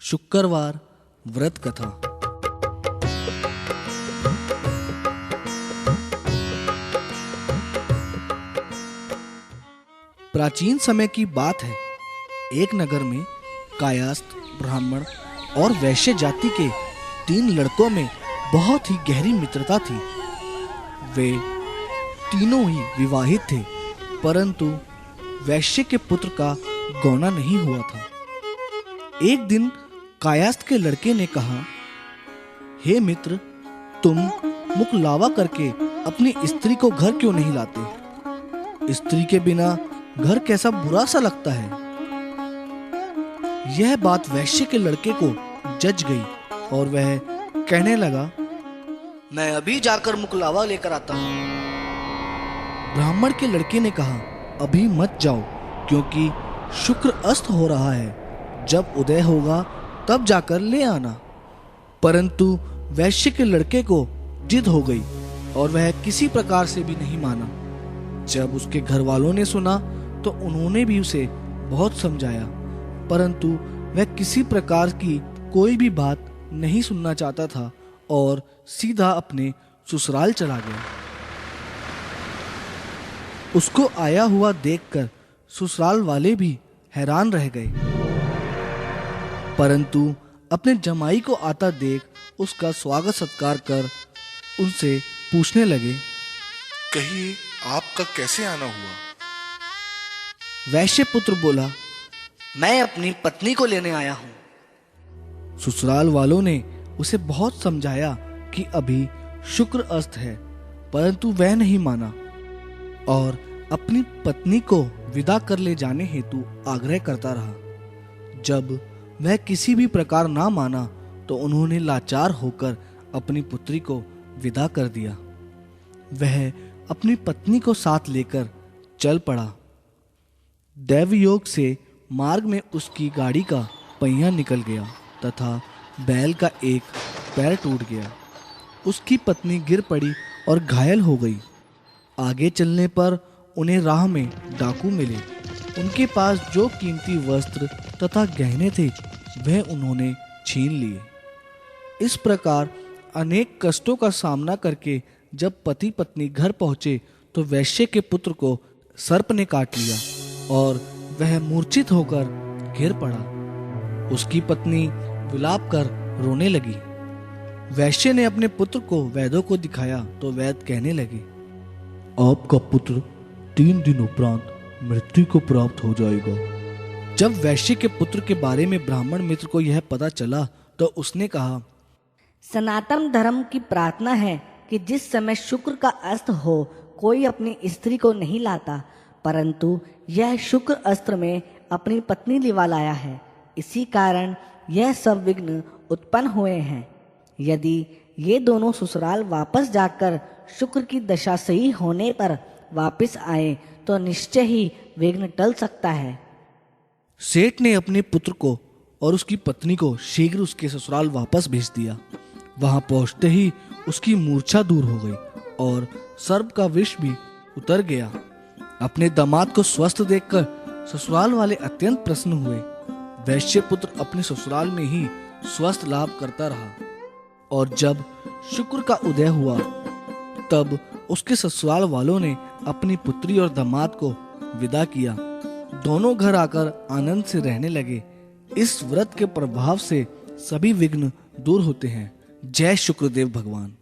शुक्रवार व्रत कथा। प्राचीन समय की बात है। एक नगर में कायस्थ, ब्राह्मण और वैश्य जाति के 3 लड़कों में बहुत ही गहरी मित्रता थी। वे तीनों ही विवाहित थे, परंतु वैश्य के पुत्र का गौना नहीं हुआ था। एक दिन कायस्थ के लड़के ने कहा, हे मित्र, तुम मुख लावा करके अपनी स्त्री को घर क्यों नहीं लाते? स्त्री के बिना घर कैसा बुरा सा लगता है। यह बात वैश्य के लड़के को जच गई और वह कहने लगा, मैं अभी जाकर मुकलावा लेकर आता हूं। ब्राह्मण के लड़के ने कहा, अभी मत जाओ, क्योंकि शुक्र अस्त हो रहा है। जब उदय होगा तब जाकर ले आना। परंतु वैश्य के लड़के को जिद हो गई और वह किसी प्रकार से भी नहीं माना। जब उसके घर वालों ने सुना तो उन्होंने भी उसे बहुत समझाया, परंतु वह किसी प्रकार की कोई भी बात नहीं सुनना चाहता था और सीधा अपने ससुराल चला गया। उसको आया हुआ देखकर ससुराल वाले भी हैरान रह गए, परंतु अपने जमाई को आता देख उसका स्वागत सत्कार कर उनसे पूछने लगे, कहिए आपका कैसे आना हुआ? वैश्य पुत्र बोला, मैं अपनी पत्नी को लेने आया हूं। ससुराल वालों ने उसे बहुत समझाया कि अभी शुक्र अस्त है, परंतु वह नहीं माना और अपनी पत्नी को विदा कर ले जाने हेतु आग्रह करता रहा। जब वह किसी भी प्रकार ना माना तो उन्होंने लाचार होकर अपनी पुत्री को विदा कर दिया। वह अपनी पत्नी को साथ लेकर चल पड़ा। दैवयोग से मार्ग में उसकी गाड़ी का पहिया निकल गया तथा बैल का एक पैर टूट गया। उसकी पत्नी गिर पड़ी और घायल हो गई। आगे चलने पर उन्हें राह में डाकू मिले। उनके पास जो कीमती वस्त्र तथा गहने थे वह उन्होंने छीन लिए। इस प्रकार अनेक कष्टों का सामना करके जब पति पत्नी घर पहुंचे तो वैश्य के पुत्र को सर्प ने काट लिया और वह मूर्छित होकर गिर पड़ा। उसकी पत्नी विलाप कर रोने लगी। वैश्य ने अपने पुत्र को वैद्यों को दिखाया तो वैद्य कहने लगे, आपका पुत्र 3 दिन उपरांत मृत्यु को प्राप्त हो जाएगा। जब वैश्य के पुत्र के बारे में ब्राह्मण मित्र को यह पता चला तो उसने कहा, सनातन धर्म की प्रार्थना है कि जिस समय शुक्र का अस्त हो कोई अपनी स्त्री को नहीं लाता, परंतु यह शुक्र अस्त्र में अपनी पत्नी लिवा लाया है। इसी कारण यह सब विघ्न उत्पन्न हुए हैं। यदि ये दोनों ससुराल वापस जाकर शुक्र की दशा सही होने पर वापस आए तो निश्चय ही विघ्न टल सकता है। सेठ ने अपने पुत्र को और उसकी पत्नी को शीघ्र उसके ससुराल वापस भेज दिया। वहां पहुंचते ही उसकी मूर्छा दूर हो गई और सर्प का विष भी उतर गया। अपने दामाद को स्वस्थ देखकर ससुराल वाले अत्यंत प्रसन्न हुए। वैश्य पुत्र अपने ससुराल में ही स्वस्थ लाभ करता रहा और जब शुक्र का उदय हुआ तब उसके ससुराल वालों ने अपनी पुत्री और दामाद को विदा किया। दोनों घर आकर आनंद से रहने लगे। इस व्रत के प्रभाव से सभी विघ्न दूर होते हैं। जय शुक्रदेव भगवान।